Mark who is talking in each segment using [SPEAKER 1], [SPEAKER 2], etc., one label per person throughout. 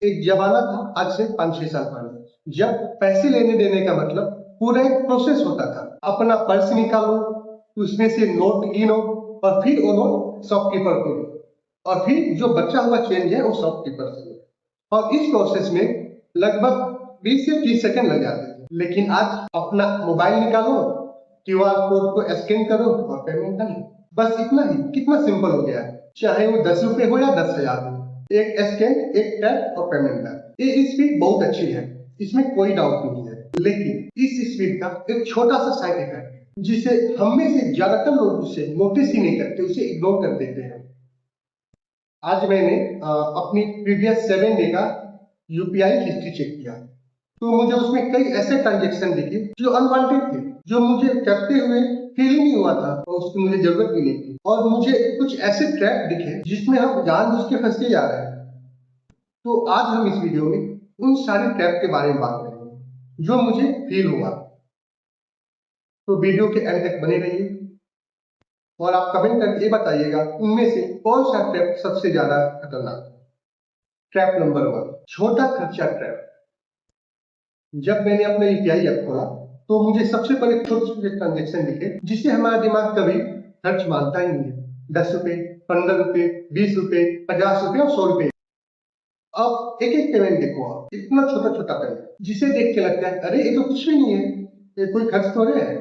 [SPEAKER 1] एक जमाना था आज से 5-6 साल पहले, जब पैसे लेने देने का मतलब पूरा एक प्रोसेस होता था। अपना पर्स निकालो, उसमें से नोट गिनो और फिर वो नोट शॉपकीपर को दो और फिर जो बचा हुआ चेंज है वो शॉपकीपर से दो। और इस प्रोसेस में लगभग 20 से 30 सेकंड लग जाते थे। लेकिन आज अपना मोबाइल निकालो, क्यूआर कोड को स्कैन करो और पेमेंट कर लो। बस इतना ही, कितना सिंपल हो गया है। चाहे वो 10 रुपए हो या 10,000 हो, एक स्कैन, एक टैप और पेमेंट कर। ये स्पीड बहुत अच्छी है, इसमें कोई डाउट नहीं है। लेकिन इस स्पीड का एक छोटा सा साइड इफेक्ट है, जिसे हम में से ज्यादातर लोग उसे नोटिस ही नहीं करते, उसे इग्नोर कर देते हैं। आज मैंने अपनी प्रीवियस 7 डे का यूपीआई हिस्ट्री चेक किया, तो मुझे उसमें कई ऐसे ट्रांजेक्शन दिखे जो अनवांटेड थे, जो मुझे करते हुए फील ही नहीं हुआ था और उसकी मुझे जरूरत भी नहीं थी। और मुझे कुछ ऐसे ट्रैप दिखे जिसमें हम जानबूझ के फंसे जा रहे हैं। तो आज हम इस वीडियो में उन सारे ट्रैप के बारे में बात करेंगे जो मुझे फील हुआ। तो वीडियो के एंड तक बने रहिए और आप कमेंट करके ये बताइएगा उनमें से कौन सा ट्रैप सबसे ज्यादा खतरनाक है। ट्रैप नंबर 1, छोटा खर्चा ट्रैप। जब मैंने अपना यूपीआई ऐप खोला तो मुझे सबसे पहले छोटे छोटे ट्रांजेक्शन दिखे जिससे हमारा दिमाग कभी खर्च मानता ही नहीं है। 10 रुपए, 15 रुपए, 20 रुपए, 50 रुपए और 100 रुपए। अब एक एक पेमेंट देखो, आप इतना छोटा छोटा पेमेंट जिसे देख के लगता है अरे ये तो कुछ भी नहीं है, ये कोई खर्च थोड़े है।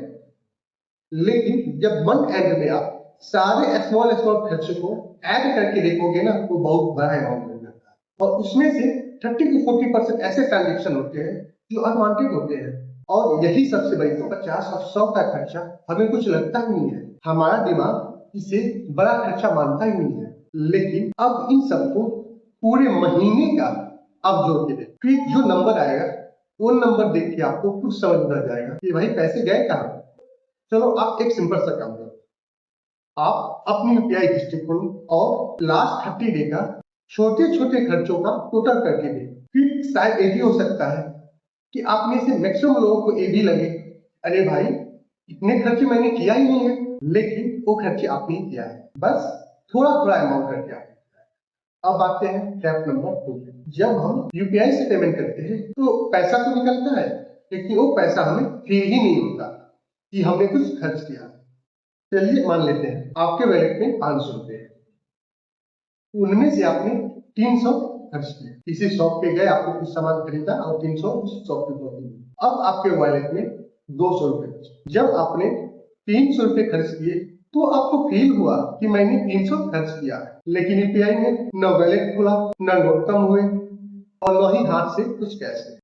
[SPEAKER 1] लेकिन जब मंथ एंड में आप सारे स्मॉल स्मॉल खर्चों को ऐड करके देखोगे ना तो बहुत बड़ा अमाउंट मिल जाता है। और उसमें से 30 to 40% ऐसे ट्रांजेक्शन होते हैं जो अनवांटेड होते हैं। और यही सबसे बड़ी, तो 50 और 100 का खर्चा हमें कुछ लगता ही नहीं है, हमारा दिमाग इसे बड़ा खर्चा मानता ही नहीं है। लेकिन अब इन सबको पूरे महीने का आप जोड़ के देख, फिर जो नंबर आएगा वो नंबर देख के आपको कुछ समझ में आ जाएगा कि भाई पैसे गए कहाँ। चलो आप एक सिंपल सा काम करो, आप अपनी यूपीआई हिस्ट्री खोलो और लास्ट 30 डे का छोटे छोटे खर्चों का टोटल करके दें। फिर शायद ये भी हो सकता है कि आप में से मैक्सिमम लोगों को ये भी लगे अरे भाई इतने खर्चे मैंने किया ही नहीं है, लेकिन वो खर्चे आपने किया है, बस थोड़ा थोड़ा अमाउंट करके आपने किया है। अब आते हैं ट्रैप नंबर 2। जब हम यूपीआई से पेमेंट करते हैं तो पैसा तो निकलता है, लेकिन वो पैसा हमें फील ही नहीं होता कि हमने कुछ खर्च किया है। चलिए मान लेते हैं आपके वैलेट में 500 रुपए है, उनमें से आपने 300 खर्च किए, किसी शॉप पे गए, आपको कुछ सामान खरीदा और 300 उस शॉप पे पहुंच गए। अब आपके वॉलेट में 200 रुपए। जब आपने 300 रुपए खर्च किए तो आपको फील हुआ कि मैंने 300 खर्च किया है, लेकिन यूपीआई में न वॉलेट खुला, न नोट कम हुए और न ही हाथ से कुछ कैश है।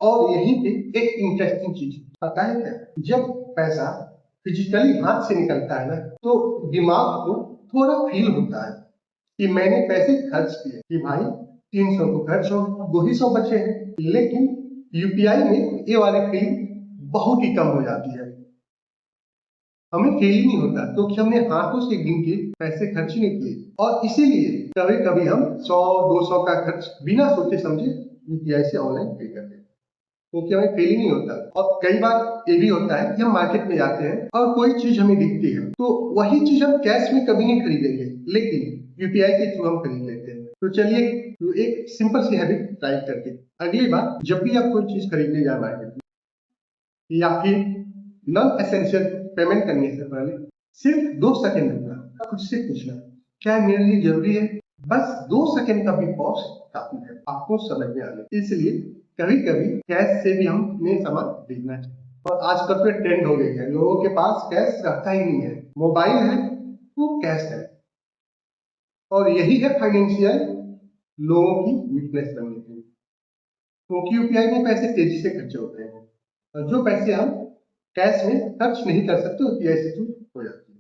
[SPEAKER 1] और यही पे एक इंटरेस्टिंग चीज पता है क्या, जब पैसा फिजिकली हाथ से निकलता है ना तो दिमाग को थोड़ा फील होता है कि मैंने पैसे खर्च किए, कि भाई 300 को खर्च हो, 200 बचे हैं। लेकिन यूपीआई में ये वाली फीलिंग बहुत ही कम हो जाती है, हमें फील ही नहीं होता क्योंकि हमने हाथों से गिन के पैसे खर्च ही नहीं किए। और इसीलिए कभी कभी हम 100-200 का खर्च बिना सोचे समझे यूपीआई से ऑनलाइन पे करते हैं, क्योंकि हमें फील ही नहीं होता। और कई बार ये भी होता है कि हम मार्केट में जाते हैं और कोई चीज हमें दिखती है तो वही चीज हम कैश में कभी नहीं खरीदेंगे, लेकिन यूपीआई के थ्रू हम खरीद लेते हैं। तो चलिए एक सिंपल सी हैबिट ट्राई करके, अगली बार जब भी आप कोई चीज खरीदने जाए मार्केट में या फिर नॉन एसेंशियल पेमेंट करने से पहले सिर्फ 2 सेकंड रुकना, खुद से पूछना क्या मेरे लिए जरूरी है। बस 2 सेकंड का भी पॉज काफी है आपको समझ में आने। इसलिए कभी कभी कैश से भी हमें सामान खरीदना चाहिए। और आजकल तो ट्रेंड हो गई है, लोगों के पास कैश रहता ही नहीं है, मोबाइल है तो कैश है। और यही है फाइनेंशियल लोगों की वीकनेस बनने की, क्योंकि यूपीआई में पैसे तेजी से खर्च होते हैं और जो पैसे हम कैश में खर्च नहीं कर सकते यूपीआई से थ्रू हो जाती है।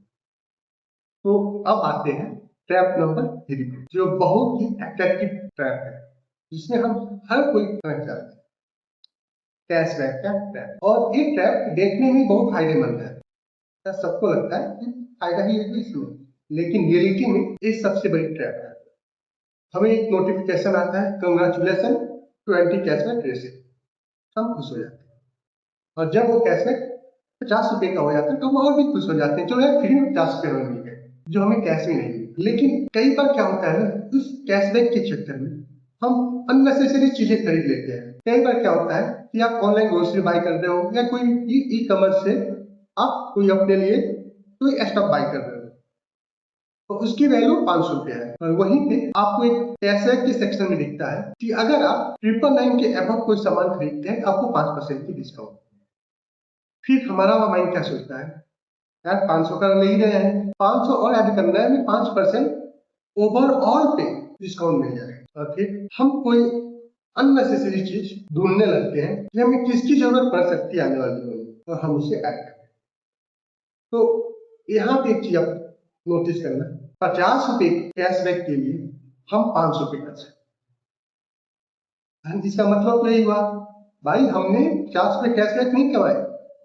[SPEAKER 1] तो अब आते हैं ट्रैप नंबर 3, जो बहुत ही अट्रैक्टिव ट्रैप है जिसमें हम हर कोई करना चाहते हैं, कैशबैक का ट्रैप। और ये ट्रैप देखने में बहुत फायदेमंद है, ऐसा सबको लगता है कि फायदा ही है इसमें, लेकिन रियलिटी में ये सबसे बड़ी ट्रैप है। हमें एक नोटिफिकेशन आता है, कंग्रेचुलेसन 20 कैशबैक रिसीव, हम खुश हो जाते हैं। और जब वो कैशबैक 50 रुपए का हो जाता है तो हम और भी खुश हो जाते हैं, चलो यार फ्री में 50 रुपए मिल गए जो हमें कैश में नहीं मिले। लेकिन कई बार क्या होता है ना, उस कैशबैक के चक्कर में हम अननेसेसरी चीजें खरीद लेते हैं। कई बार क्या होता है कि आप ऑनलाइन ग्रोसरी बाय कर रहे हो या कोई ई कॉमर्स से आप कोई अपने लिए कोई स्टफ बाय कर रहे हो, तो उसकी वैल्यू 500 रुपया है, और वहीं पे आपको एक कैशबैक के सेक्शन में दिखता है कि अगर आप 999 के अबव कोई सामान खरीदते हैं आपको 5% की डिस्काउंट। फिर हमारा माइंड क्या सोचता है, यार 500 का ले ही रहे हैं, 500 और ऐड करना है, हमें 5% ओवरऑल पे डिस्काउंट मिल जाएगा। और फिर हम कोई अननेसेसरी चीज ढूंढने लगते हैं कि हमें किसकी जरूरत पड़ सकती है आने वाले दिनों में, और हम उसे ऐड करें। तो यहाँ पे एक चीज आप नोटिस करना, 50 रुपए कैशबैक के लिए हम 500 रुपए खर्च करें। इसका मतलब तो यही हुआ भाई, हमने 50 रुपए कैशबैक नहीं कमाए,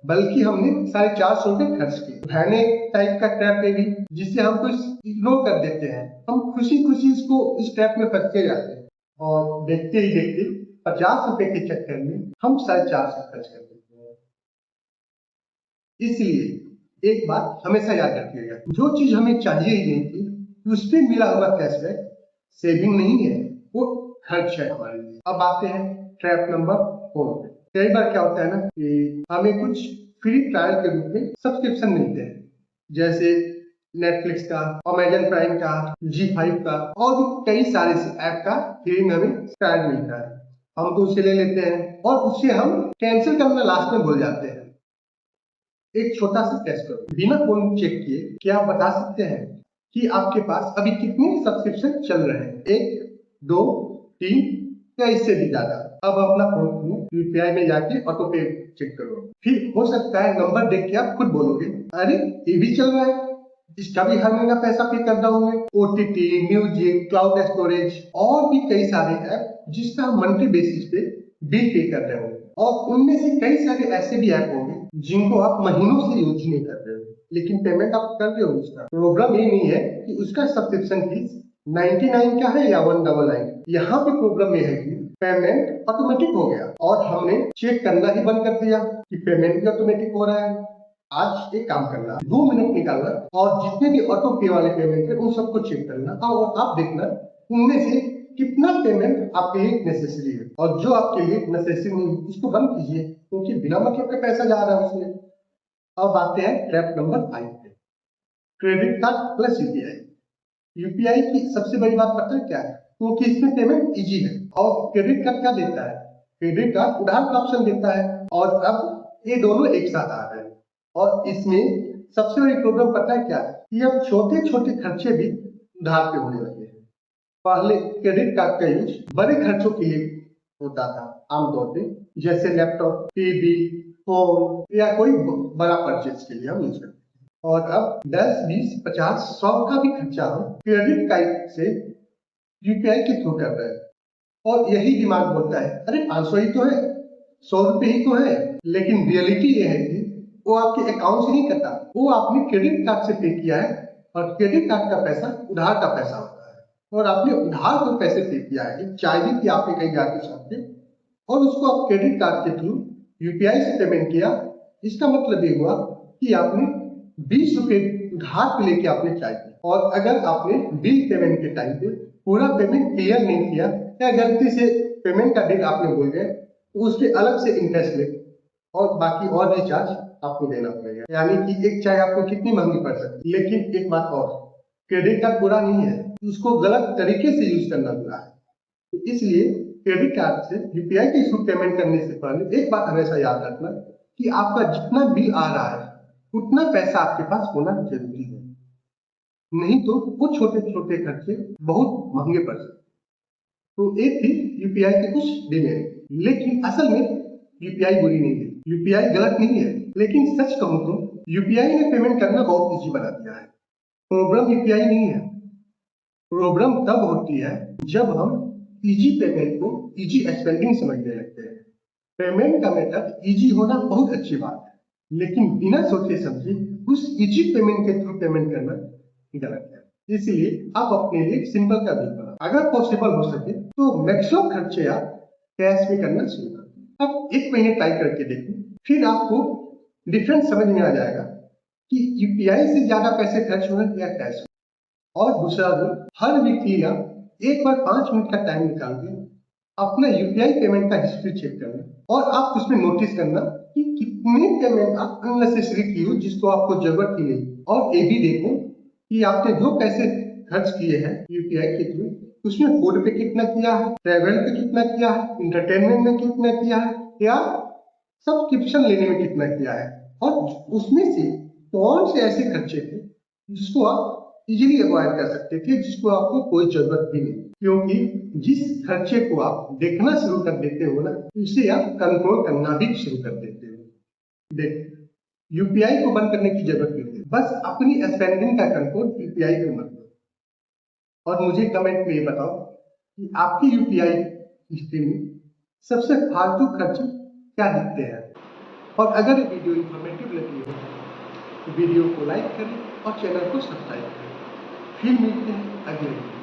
[SPEAKER 1] बल्कि हमने 450 रुपए खर्च किए। भयाने टाइप का ट्रैप है भी, जिससे हम कुछ इग्नोर कर देते हैं, हम खुशी खुशी इसको इस ट्रैप में फंस के जाते हैं, और देखते ही देखते 50 रुपए के चक्कर में हम 450 खर्च कर देते हैं। इसलिए एक बात हमेशा याद रखिएगा, जो चीज हमें चाहिए ही नहीं थी उस पे मिला हुआ कैशबैक सेविंग नहीं है, वो खर्च है हमारे लिए। अब आते हैं ट्रैप नंबर 4। कई बार क्या होता है ना कि हमें कुछ फ्री ट्रायल के रूप में सब्सक्रिप्शन मिलते हैं, जैसे नेटफ्लिक्स का, अमेजन प्राइम का, G5 का, और भी कई सारे ऐप का फ्री में हमें ट्रायल मिलता है। हम तो उसे ले लेते हैं और उसे हम कैंसिल करना लास्ट में भूल जाते हैं। एक छोटा सा टेस्ट करो, बिना फोन चेक किए क्या आप बता सकते हैं कि आपके पास अभी कितने सब्सक्रिप्शन चल रहे हैं? 1, 2, 3 या इससे भी ज्यादा? अब अपना फोन यूपीआई में जाके ऑटो पे चेक करो। फिर हो सकता है नंबर देख के आप खुद बोलोगे, अरे ये भी चल रहा है, इसका भी हर महीना पैसा पे कर रहा हूँ मैं। ओटीटी, म्यूजिक, क्लाउड स्टोरेज और भी कई सारे ऐप जिसका हम मंथली बेसिस पे बिल पे कर रहे होंगे, और उनमें से कई सारे ऐसे भी ऐप होंगे जिनको आप महीनों से यूज नहीं कर रहे हो, लेकिन पेमेंट आप कर रहे हो। उसका प्रॉब्लम ये नहीं है कि उसका सब्सक्रिप्शन फीस 99 का है या 199। यहाँ पे प्रॉब्लम ये है कि पेमेंट ऑटोमेटिक हो गया और हमने चेक करना ही बंद कर दिया कि पेमेंट भी ऑटोमेटिक हो रहा है। आज एक काम करना, 2 मिनट निकालना और जितने भी ऑटो पे वाले पेमेंट है उन सबको चेक करना, और आप देखना उनमें से कितना पेमेंट आपके लिए नेसेसरी है, और जो आपके लिए नेसेसरी नहीं उसको बंद कीजिए, क्योंकि बिना मतलब का पैसा जा रहा है उसमें। अब आते हैं ट्रैप नंबर 5 पे, credit card plus UPI. UPI की सबसे बड़ी बात पता है क्या है? क्योंकि इसमें पेमेंट इजी है। और क्रेडिट कार्ड क्या देता है? क्रेडिट कार्ड उधार का ऑप्शन देता है, और अब ये दोनों एक साथ आ रहे हैं। और इसमें सबसे बड़ी प्रॉब्लम पता है क्या है कि अब छोटे छोटे खर्चे भी उधार पे होने लगे हैं। पहले क्रेडिट कार्ड का यूज बड़े खर्चों के लिए होता था आमतौर पे, जैसे लैपटॉप, टीवी, फोन या कोई बड़ा परचेज के लिए हम यूज करते हैं। और अब 10, 20, 50, 100 का भी खर्चा हम क्रेडिट कार्ड से यूपीआई के थ्रू कर रहे हैं। और यही दिमाग बोलता है, अरे 500 ही तो है, 100 रुपए ही तो है। लेकिन रियलिटी ये है कि वो आपके अकाउंट से नहीं कटा, वो आपने क्रेडिट कार्ड से पे किया है, और क्रेडिट कार्ड का पैसा उधार का पैसा होता है, और आपने उधार को पैसे पे किया है। चाहिए कि आपने कहीं जाके शॉप पे, और उसको आप क्रेडिट कार्ड के थ्रू यूपीआई से पेमेंट किया। इसका मतलब ये हुआ कि आपने 20 रुपए उधार पे लेके आपने चाय पी, और अगर आपने बिल पेमेंट के टाइम पे पूरा पेमेंट क्लियर नहीं किया या गलती से पेमेंट का डेट आपने भूल गए, तो उस पर अलग से इंटरेस्ट ले और बाकी और भी चार्ज आपको देना पड़ेगा। यानी कि एक चाय आपको कितनी महंगी पड़ सकती है। लेकिन एक बात और, क्रेडिट कार्ड बुरा नहीं है, उसको गलत तरीके से यूज करना बुरा है। तो इसलिए क्रेडिट कार्ड से यूपीआई के थ्रू पेमेंट करने से पहले एक बात हमेशा याद रखना कि आपका जितना बिल आ रहा है उतना पैसा आपके पास होना जरूरी है, नहीं तो वो छोटे छोटे खर्चे बहुत महंगे पड़ सकते। तो एक थी यूपीआई के कुछ डिमेरिट, लेकिन असल में यूपीआई बुरी नहीं है, यूपीआई गलत नहीं है, लेकिन सच कहूं तो यूपीआई ने पेमेंट करना बहुत इजी बना दिया है। प्रॉब्लम यूपीआई नहीं है, प्रॉब्लम तब होती है जब हम इजी पेमेंट को इजी एक्सपेंडिंग समझने लगते हैं। पेमेंट का मेथड इजी होना बहुत अच्छी बात है, लेकिन बिना सोचे समझे उस इजी पेमेंट के थ्रू पेमेंट करना गलत है। इसलिए आप अपने लिए सिंपल का बिल बनाओ, अगर पॉसिबल हो सके तो मैक्सिमम खर्चे आप कैश में करना शुरू करें। अब 1 महीने ट्राई करके देखें, फिर आपको डिफरेंस समझ में आ जाएगा कि यूपीआई से ज्यादा पैसे खर्च हो रहे हैं या कैश। और दूसरा रूल, हर वीकली आप एक बार 5 मिनट का टाइम निकाल के अपना यूपीआई पेमेंट का हिस्ट्री चेक करना और आप उसमें नोटिस करना कि कितने पेमेंट आप अननेसेसरी की हो जिसको आपको जरूरत ही नहीं। और ये भी देखो कि आपने जो पैसे खर्च किए हैं यूपीआई के थ्रू, उसमें फूड पे कितना किया है, ट्रेवल पे कितना किया है, इंटरटेनमेंट में कितना किया है, या सब्सक्रिप्शन लेने में कितना किया है, और उसमें से कौन से ऐसे खर्चे थे जिसको आप इजीली अवॉइड कर सकते थे, जिसको आपको कोई जरूरत भी नहीं। क्योंकि जिस खर्चे को आप देखना शुरू कर देते हो ना, उसे आप कंट्रोल करना भी शुरू कर देते हो। देख, यूपीआई को बंद करने की जरूरत नहीं है, बस अपनी स्पेंडिंग का कंट्रोल यूपीआई पे मत करो। और मुझे कमेंट में ये बताओ कि आपकी यूपीआई हिस्ट्री में सबसे फालतू खर्च क्या दिखते हैं। और अगर ये वीडियो इंफॉर्मेटिव लगी हो तो वीडियो को लाइक करें और चैनल को सब्सक्राइब करें। फिर मिलते हैं अगले वीडियो।